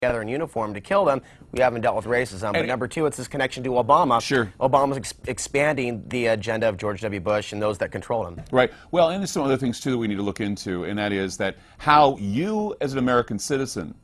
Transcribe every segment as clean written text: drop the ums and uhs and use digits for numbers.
together in uniform to kill them, we haven't dealt with racism. But number two, it's this connection to Obama. Sure. Obama's expanding the agenda of George W. Bush and those that control him. Right. Well, and there's some other things, too, that we need to look into, and that is that how you, as an American citizen,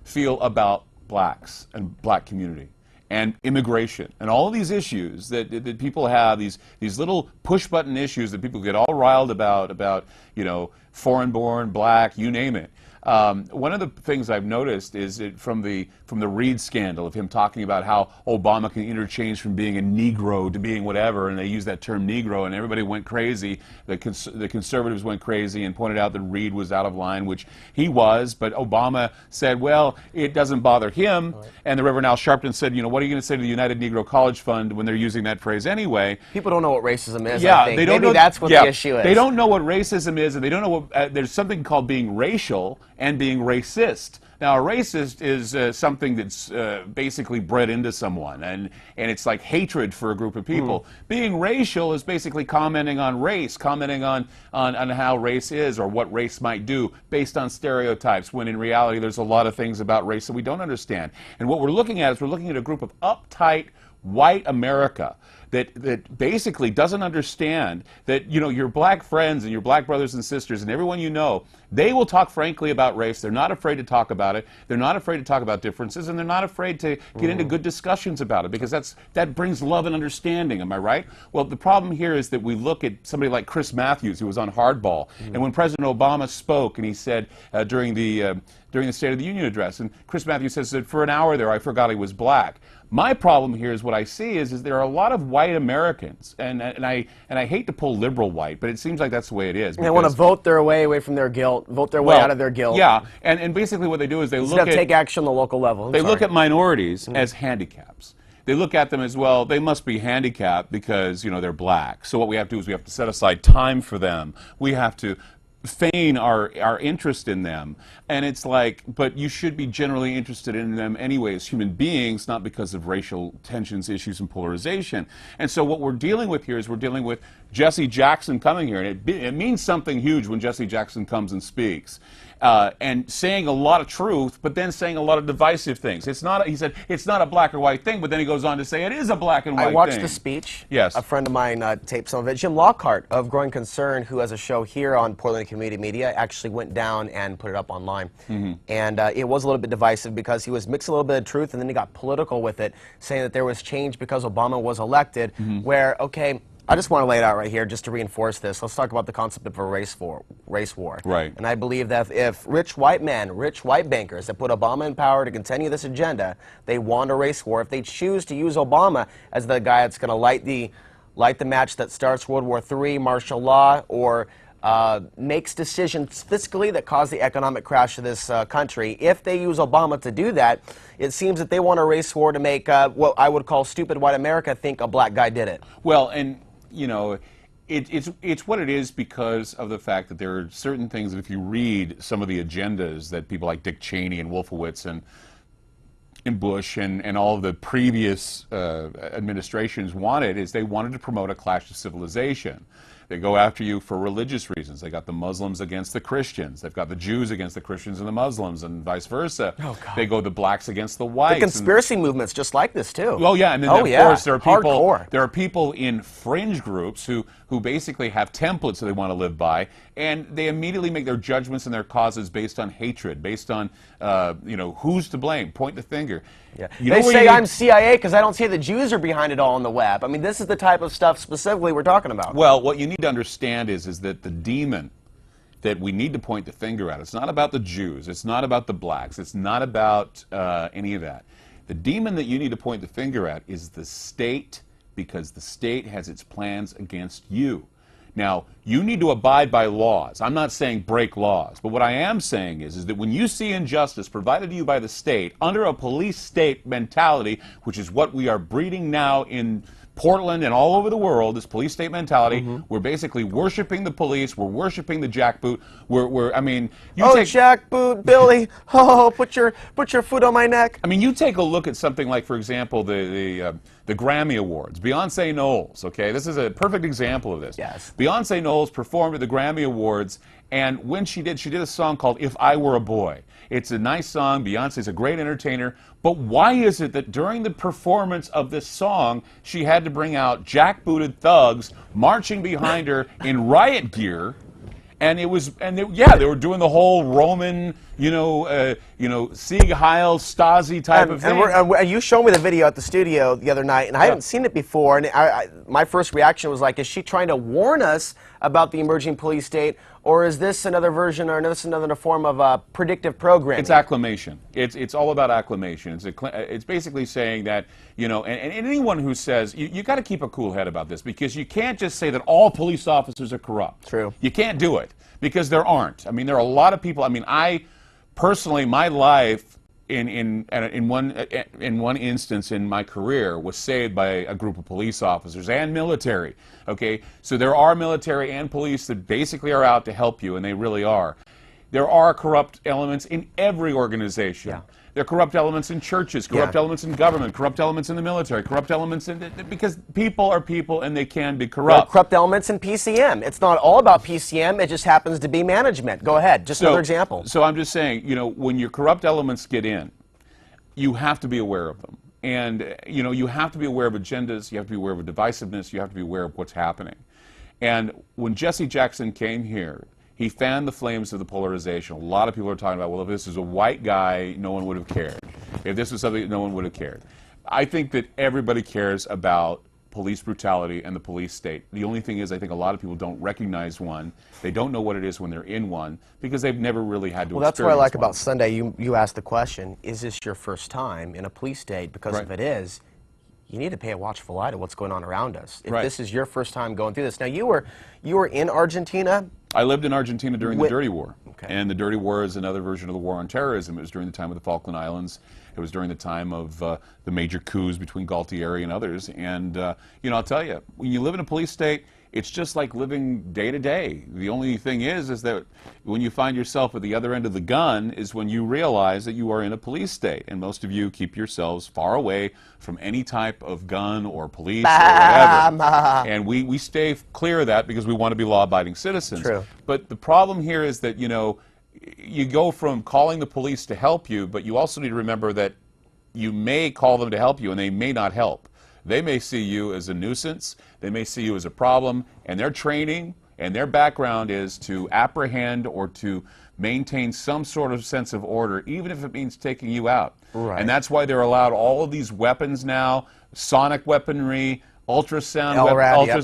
feel about blacks and black community and immigration and all of these issues that people have, these little push-button issues that people get all riled about, you know, foreign-born, black, you name it. One of the things I've noticed is from the Reid scandal of him talking about how Obama can interchange from being a Negro to being whatever, and they use that term Negro, and everybody went crazy. The conservatives went crazy and pointed out that Reid was out of line, which he was, but Obama said, well, it doesn't bother him, and the Reverend Al Sharpton said, you know, what are you going to say to the United Negro College Fund when they're using that phrase anyway? People don't know what racism is, yeah, I think. They don't Maybe know, that's what the issue is. They don't know what racism is, and they don't know what, there's something called being racial and being racist. Now, a racist is something that's basically bred into someone, and it's like hatred for a group of people. Being racial is basically commenting on race, commenting on how race is or what race might do based on stereotypes, when in reality there's a lot of things about race that we don't understand. And what we're looking at is we're looking at a group of uptight white America that basically doesn't understand that, you know, your black friends and your black brothers and sisters and everyone you know, they will talk frankly about race. They're not afraid to talk about it. They're not afraid to talk about differences, and they're not afraid to get into good discussions about it, because that brings love and understanding. Am I right? Well, the problem here is that we look at somebody like Chris Matthews, who was on Hardball, and when President Obama spoke, and he said during the State of the Union address, and Chris Matthews says that for an hour there I forgot he was black. My problem here is what I see is there are a lot of white Americans, and I hate to pull liberal white, but it seems like that's the way it is. They want to vote their way away from their guilt, vote their way out of their guilt. Yeah, and basically what they do is they look at take action on the local level. They look at minorities as handicaps. They look at them as, well, they must be handicapped because, you know, they're black. So what we have to do is we have to set aside time for them. We have to feign our interest in them, and it's like, but you should be generally interested in them anyway as human beings, not because of racial tensions, issues, and polarization. And so what we're dealing with here is we're dealing with Jesse Jackson coming here, and it means something huge when Jesse Jackson comes and speaks. And saying a lot of truth, but then saying a lot of divisive things. It's not. He said it's not a black or white thing, but then he goes on to say it is a black and white thing. I watched the speech. Yes. A friend of mine taped some of it. Jim Lockhart of Growing Concern, who has a show here on Portland Community Media, actually went down and put it up online. And it was a little bit divisive because he was mixing a little bit of truth, and then he got political with it, saying that there was change because Obama was elected. Where, okay, I just want to lay it out right here just to reinforce this. Let's talk about the concept of a race war. Right. And I believe that if rich white men, rich white bankers that put Obama in power to continue this agenda, they want a race war. If they choose to use Obama as the guy that's going to light the match that starts World War III, martial law, or makes decisions fiscally that cause the economic crash of this country, if they use Obama to do that, it seems that they want a race war to make what I would call stupid white America think a black guy did it. Well, and you know, it's what it is because of the fact that there are certain things that if you read some of the agendas that people like Dick Cheney and Wolfowitz and Bush and all of the previous administrations wanted, is they wanted to promote a clash of civilization. They go after you for religious reasons. They got the Muslims against the Christians. They've got the Jews against the Christians and the Muslims, and vice versa. Oh, God. They go the blacks against the whites. The conspiracy movement's just like this, too. Oh, yeah, and then, of course, there are people in fringe groups who basically have templates that they want to live by, and they immediately make their judgments and their causes based on hatred, based on, you know, who's to blame, point the finger. Yeah. They say I'm CIA because I don't see the Jews are behind it all on the web. I mean, this is the type of stuff specifically we're talking about. Well, what you need to understand is that the demon that we need to point the finger at, it's not about the Jews, it's not about the blacks, it's not about any of that. The demon that you need to point the finger at is the state, because the state has its plans against you. Now, you need to abide by laws. I'm not saying break laws, but what I am saying is that when you see injustice provided to you by the state under a police state mentality, which is what we are breeding now in Portland and all over the world, this police state mentality, we're basically worshiping the police, we're worshiping the jackboot, I mean, jackboot, Billy, oh, put your foot on my neck. I mean, you take a look at something like, for example, the Grammy Awards. Beyonce Knowles, okay, this is a perfect example of this. Yes. Beyonce Knowles performed at the Grammy Awards, and when she did a song called If I Were a Boy. It's a nice song. Beyonce's a great entertainer. But why is it that during the performance of this song, she had to bring out jackbooted thugs marching behind her in riot gear? And it was, they were doing the whole Roman, Sieg Heil Stasi type of thing. And you showed me the video at the studio the other night, and I hadn't seen it before. And my first reaction was like, is she trying to warn us about the emerging police state, or is this another version, or this another form of predictive programming? It's acclamation. It's all about acclamation. It's basically saying that, and anyone who says, you got to keep a cool head about this, because you can't just say that all police officers are corrupt. True. You can't do it, because there aren't. I mean, there are a lot of people. I mean, I personally, my life in one instance in my career was saved by a group of police officers and military. Okay, so there are military and police that basically are out to help you, and they really are. There are corrupt elements in every organization. Yeah. There are corrupt elements in churches, corrupt elements in government, corrupt elements in the military, corrupt elements because people are people and they can be corrupt. Corrupt elements in PCM. It's not all about PCM, it just happens to be management. Go ahead, just another example. So I'm just saying, when your corrupt elements get in, you have to be aware of them. And, you have to be aware of agendas, you have to be aware of divisiveness, you have to be aware of what's happening. And when Jesse Jackson came here, he fanned the flames of the polarization. A lot of people are talking about, well, if this was a white guy, no one would have cared. If this was something, no one would have cared. I think that everybody cares about police brutality and the police state. The only thing is, I think a lot of people don't recognize one. They don't know what it is when they're in one, because they've never really had to experience one. Well, that's what I like about Sunday. You asked the question, is this your first time in a police state? Because if it is, you need to pay a watchful eye to what's going on around us. If this is your first time going through this. Now, you were in Argentina. I lived in Argentina during the Dirty War. Okay. And the Dirty War is another version of the war on terrorism. It was during the time of the Falkland Islands. It was during the time of the major coups between Galtieri and others. And, I'll tell you, when you live in a police state, it's just like living day to day. The only thing is that when you find yourself at the other end of the gun is when you realize that you are in a police state. And most of you keep yourselves far away from any type of gun or police or whatever. And we stay clear of that because we want to be law-abiding citizens. True. But the problem here is that, you go from calling the police to help you, but you also need to remember that you may call them to help you and they may not help. They may see you as a nuisance, they may see you as a problem, and their training and their background is to apprehend or to maintain some sort of sense of order, even if it means taking you out. Right. And that's why they're allowed all of these weapons now, sonic weaponry, ultrasound,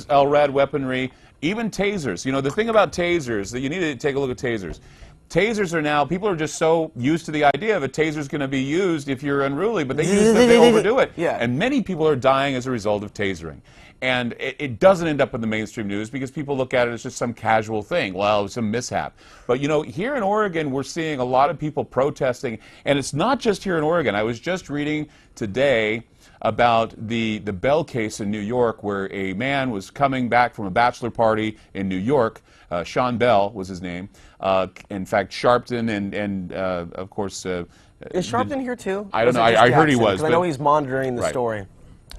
LRAD weaponry, even tasers. The thing about tasers, that you need to take a look at tasers. Tasers are now, people are just so used to the idea of a taser's going to be used if you're unruly, but they overdo it. Yeah. And many people are dying as a result of tasering. And it doesn't end up in the mainstream news because people look at it as just some casual thing. Well, it's a mishap. But, here in Oregon, we're seeing a lot of people protesting. And it's not just here in Oregon. I was just reading today about the Bell case in New York, where a man was coming back from a bachelor party in New York. Sean Bell was his name. In fact, Sharpton and of course... is Sharpton here too? I don't know. I heard he was. Because I know he's monitoring the story.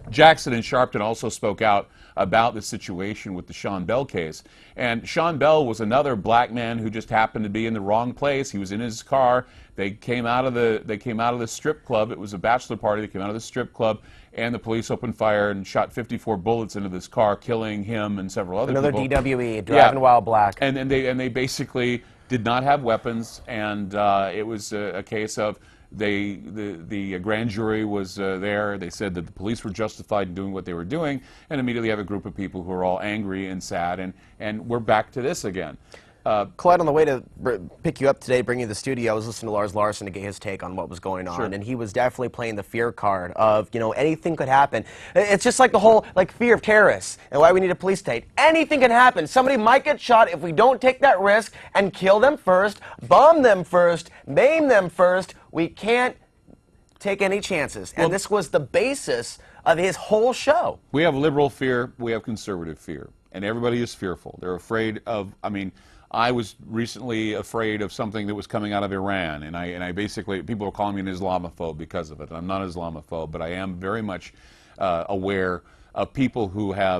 Jackson and Sharpton also spoke out about the situation with the Sean Bell case. And Sean Bell was another black man who just happened to be in the wrong place. He was in his car. They came out of the strip club. It was a bachelor party. They came out of the strip club, and the police opened fire and shot 54 bullets into this car, killing him and several other people. Another DWE, driving while black. And they basically did not have weapons, and it was a case of the grand jury was there. They said that the police were justified in doing what they were doing, and immediately have a group of people who are all angry and sad, and we're back to this again. Clyde, on the way to pick you up today, bring you to the studio, I was listening to Lars Larson to get his take on what was going on, and he was definitely playing the fear card of, anything could happen. It's just like the whole, fear of terrorists and why we need a police state. Anything can happen. Somebody might get shot if we don't take that risk and kill them first, bomb them first, maim them first. We can't take any chances. And this was the basis of his whole show. We have liberal fear, we have conservative fear, and everybody is fearful. They're afraid of, I was recently afraid of something that was coming out of Iran, and I basically, people are calling me an Islamophobe because of it. I'm not an Islamophobe, but I am very much aware of people who have